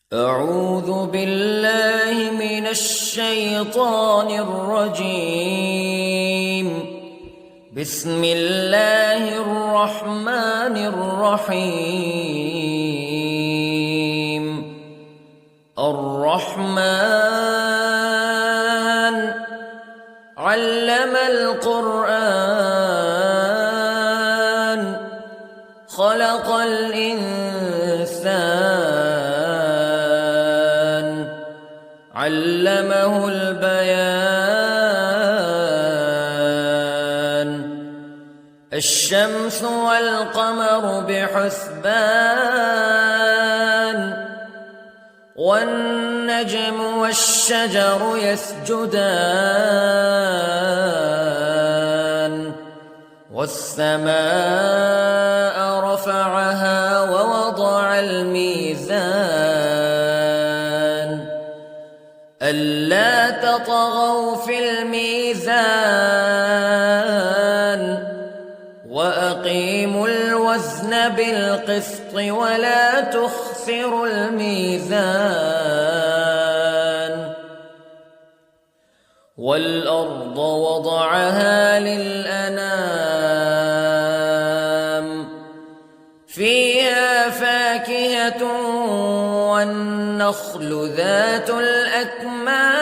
أعوذ بالله من الشيطان الرجيم. بسم الله الرحمن الرحيم. الرحمن علم القرآن خلق الإنسان علمه البيان. الشمس والقمر بحسبان والنجم والشجر يسجدان والسماء رفعها ووضع الميزان ألا تطغوا في الميزان وأقيموا الوزن بالقسط ولا تخسروا الميزان. والأرض وضعها للأنام فيها فاكهة والنخل ذات الأكمام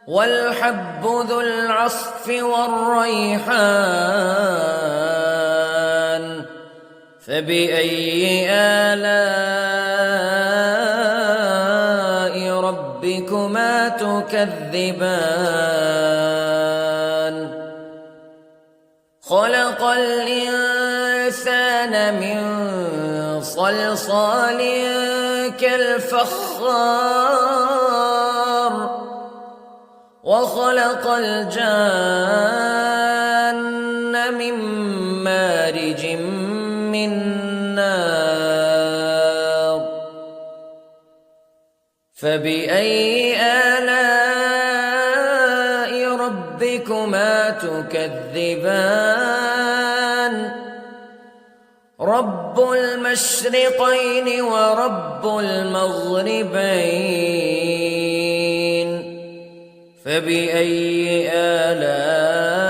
والحب ذو العصف والريحان فبأي آلاء ربكما تكذبان. خلق الإنسان من صلصال كالفخار وخلق الجان من مارج من نار فبأي آلاء ربكما تكذبان. رب المشرقين ورب المغربين فبأي آلاء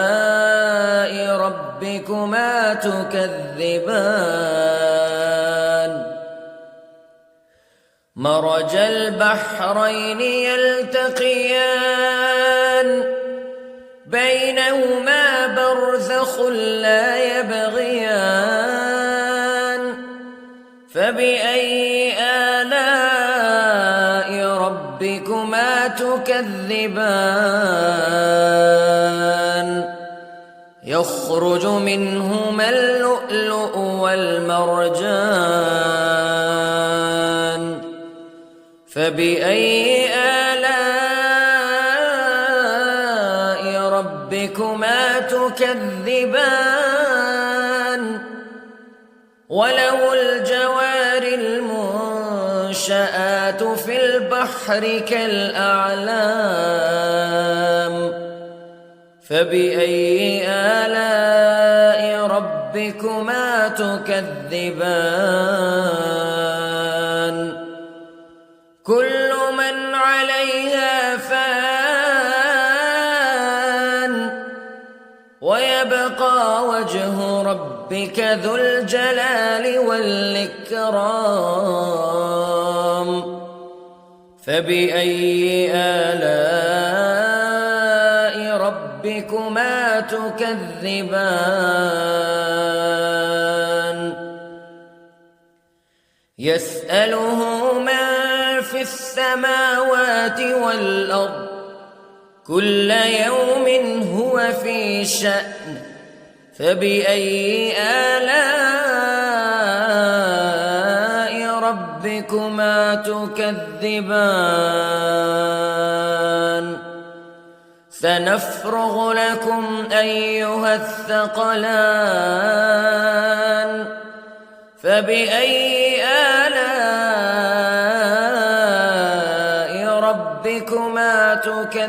ربكما تكذبان. مرج البحرين يلتقيان بينهما برزخ لا يبغيان فبأي آلاء ربكما تكذبان. يخرج منهما اللؤلؤ والمرجان فبأي آلاء ربكما تكذبان. وله الجوار المنشآت في البحر كالأعلام فبأي آلاء ربكما تكذبان. كل من عليها فان ويبقى وجه ربك ذو الجلال والإكرام فبأي آلاء ربكما تكذبان. يسأله من في السماوات والأرض كل يوم هو في شأن فبأي آلاء ربكما تكذبان. سنفرغ لكم أيها الثقلان فبأي آلاء ربكما تكذبان.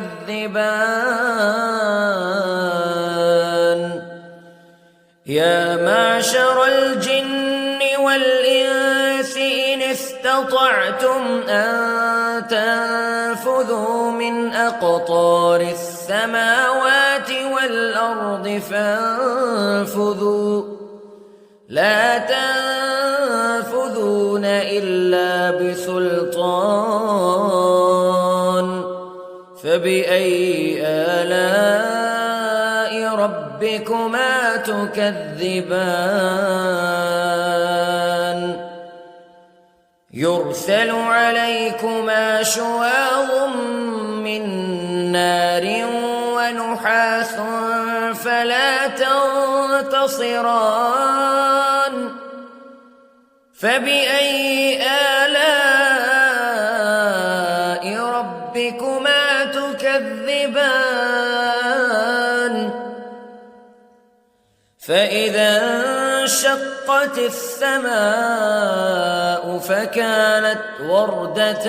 يا معشر الجن والإنس استطعتم أن تنفذوا من أقطار السماوات والأرض فانفذوا لا تنفذون إلا بسلطان فبأي آلاء ربكما تكذبان يرسل عليكما شواظ من نار ونحاس فلا تنتصران فبأي آلاء ربكما تكذبان فإذا انشقت السماء فكانت وردة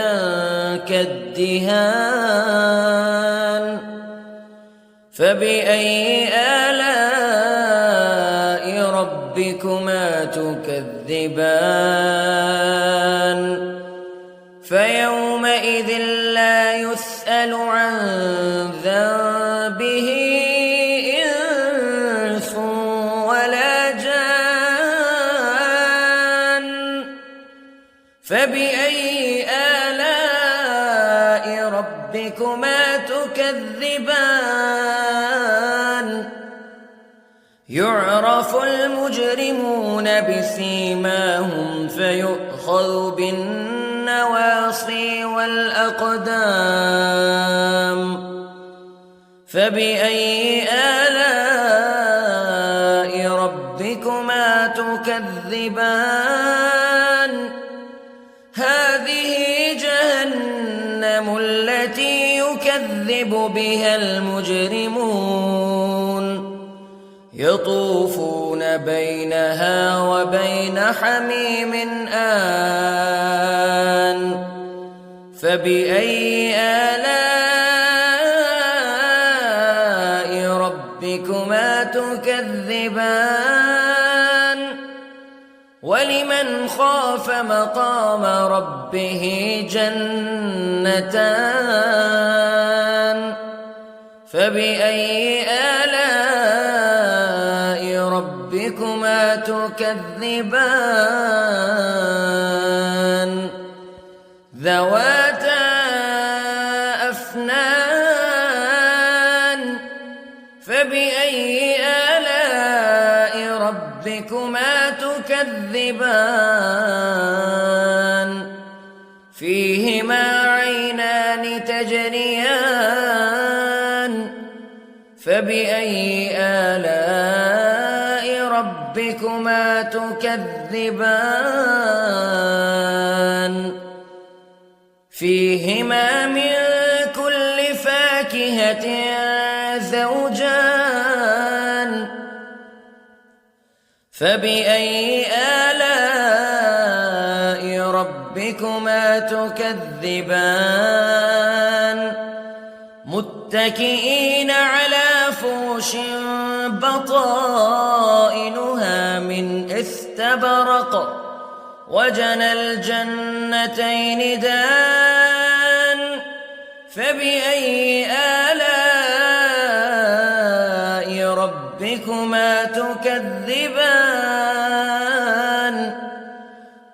كالدهان فبأي آلاء ربكما تكذبان فيومئذ لا يسأل عن ذنبه إنس ولا جان فبأي آلاء ربكما تكذبان يعرف المجرمون بسيماهم فيؤخذ بالنواصي والأقدام فبأي آلاء ربكما تكذبان هذه جهنم التي يكذب بها المجرمون يطوفون بينها وبين حميم آن فبأي آلاء ربكما تكذبان ولمن خاف مقام ربه جنتان فبأي آلاء ربكما تكذبان ذواتا أفنان فبأي آلاء ربكما تكذبان فيهما عينان تجريان فبأي آلاء ربكما تكذبان فيهما من كل فاكهة زوجان فبأي آلاء ربكما تكذبان متكئين على فرش بطائنها من استبرق وجنى الجنتين دان فبأي آلاء ربكما تكذبان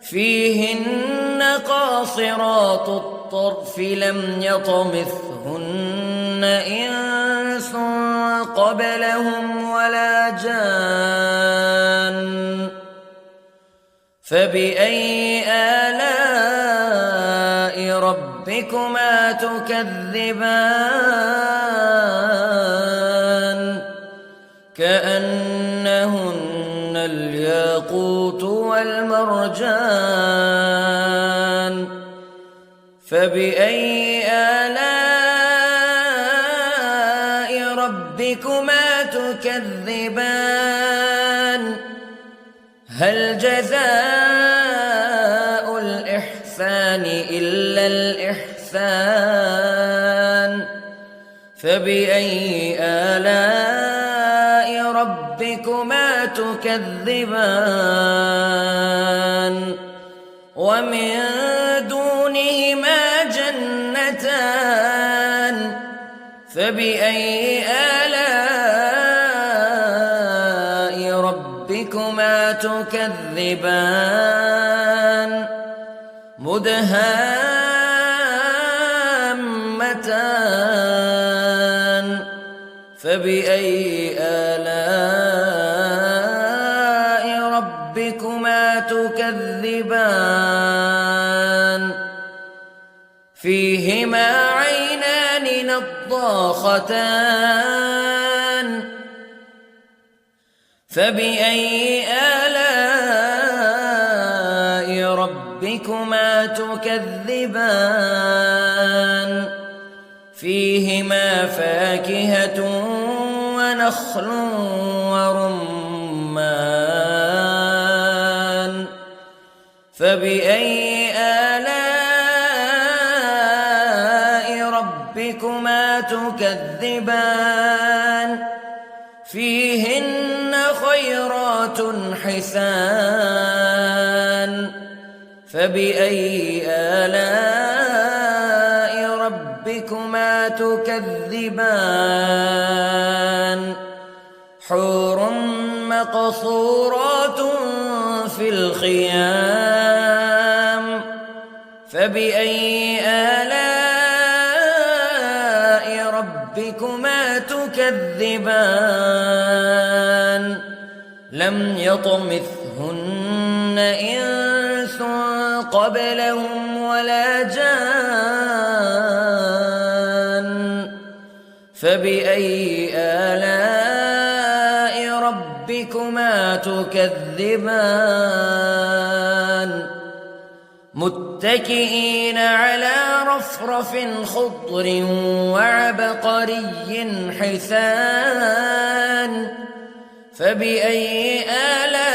فيهن قاصرات الطرف لم يطمثهن إنس قبلهم ولا جان فبأي آلاء ربكما تكذبان كأنهن الياقوت والمرجان فبأي آلاء ربكما تكذبان هل جزاء الإحسان إلا الإحسان فبأي آلاء ربكما تكذبان ومن دونهما جنتان فبأي آلاء ربكما تكذبان مدهامتان فبأي آلاء ربكما تكذبان فيهما عينان نضاختان فبأي آلاء ربكما تكذبان فيهما فاكهة ونخل ورمان فبأي آلاء ربكما تكذبان فيهن خيرات حسان فبأي آلاء ربكما تكذبان حور مقصورات في الخيام فبأي آلاء ربكما تكذبان لم يطمثهن إنس قبلهم ولا جان فبأي آلاء ربكما تكذبان متكئين على رفرف خضر وعبقري حسان فبأي آلاء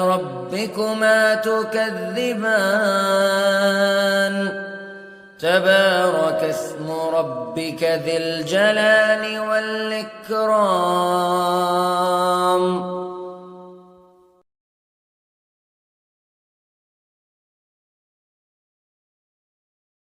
ربكما تكذبان تبارك اسم ربك ذي الجلال والإكرام